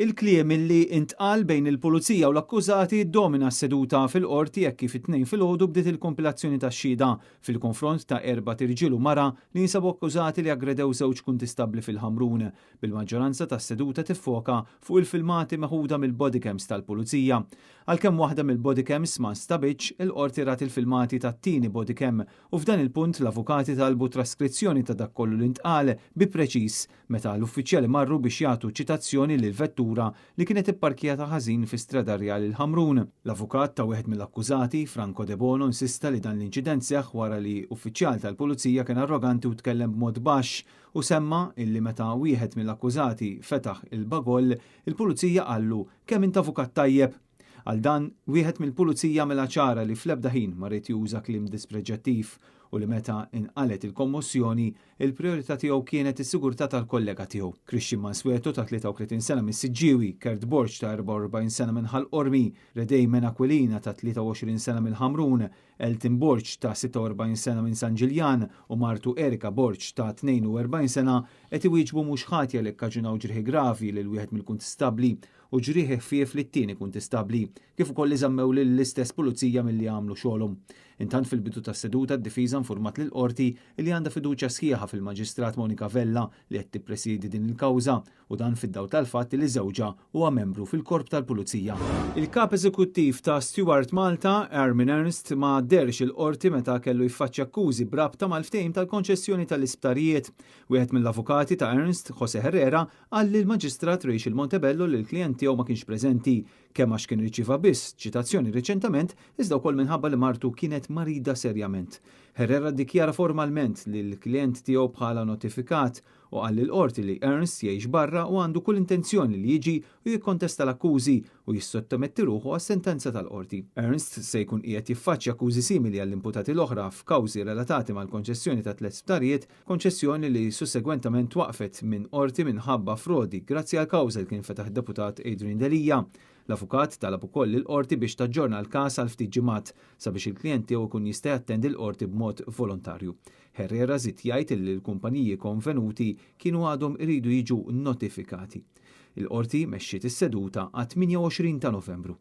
Il-kliem illi intqal bejn il-pulizija u l-akkużati domina s-seduta fil-qorti jekk kif it-tnejn filgħodu bdiet il-kompilazzjoni tax-xhieda fil-konfront ta' 4 irġiel u mara li jinsabu akkużati li aggredew żewġ kuntistabbli fil-Ħamrun. Bil-maġġoranza tas-seduta tiffoka fuq il-filmati meħuda mill-bodycams tal-pulizija. Għalkemm waħda mill-bodycams ma nstabitx, il-qorti rat il-filmati tat-tieni bodycam u f'dan il-punt l-avukati talbu traskrizzjoni ta' dak kollu li ntqal bi preċiż meta l-uffiċjali marru biex jagħtu ċitazzjoni lil vettura li kienet ipparkjata ħażin fi strada Rjali l-Ħamrun. L-avukat ta' wieħed mill-akkużati, Franco De Bono, insista li dan l-inċident seħħ wara li uffiċjal tal-pulizija kien arroganti u tkellem b'mod baxx u semma illi meta wieħed mill-akkużati fetaħ il-bagoll, il-pulizija qallu kemm int avukat tajjeb. Għal dan, wieħed mill-pulizija mela ċara li fl-ebda ħin ma rid juża kliem dispreġġattiv u li meta inqalet il-kommozzjoni, il-priorità tiegħu kienet is-sigurtà tal-kollega tiegħu. Christian Mansueto ta' 33 sena mis-Siġġiewi, Kurt Borch ta' 44 sena minn Ħall-Qormi, Redej Menakwilina ta' 23 sena minn Ħamrun, Elton Borch ta' 46 sena minn San Ġiljan u martu Erika Borch ta' 42 sena qed iwieġbu mhux ħatja li kkaġunaw ġrieħi gravi lil wieħed mill-kuntistabbli u ġrieħi ħfief lit-tieni kuntistabbli, kif ukoll iżammew lill-istess pulizija milli għamlu xogħolhom. Intant fil-bidu tas-seduta d-difiża informat lill-qorti li għandha fiduċja sħiħa fil-Maġistrat Monika Vella li qed tippresidi din il-kawża u dan fid-daw tal-fatt li żewġha huwa membru fil-korp tal-Pulizija. Il-kap eżekuttiv ta' Stewart Malta, Armin Ernst, ma derx il-qorti meta kellu jiffaċċja akkużi brabta mal-ftehim tal-konċessjoni tal-isptarijiet. Wieħed mill-avukati ta' Ernst, Jose Herrera, qal li l-Maġistrat Rachel Montebello li l-klient tiegħu ma kienx preżenti kemm għax kien riċieva biss ċitazzjoni riċentament iżda wkoll minħabba li martu kienet marida serjament. Herrera ddikjara formalment li l-klient tiegħu bħala notifikat u qal lill-qorti li Ernst jgħix barra u għandu kull intenzjoni li jiġi u jikkontesta l-akkużi u jissottometti ruħu għas-sentenza tal-qorti. Ernst se jkun qiegħed jiffaċċja akkużi simili għall-imputati l-oħra f'kawżi relatati mal-konċessjoni ta' 3 sptarijiet, konċessjoni li sussegwentament waqfet minn qorti minħabba frodi grazzi għal kawża li kien fetaħ deputat Adrian Delija. L-avukat talab ukoll il-qorti biex taġġorna l-każ għal ftit ġimgħat sabiex il-klient tiegħu jkun jista' jattendi l-qorti b'mod volontarju. Herrera żied jgħid li l-kumpaniji konvenuti kienu għadhom iridu jiġu notifikati. Il-qorti mexxiet is-seduta għat 28 ta' Novembru.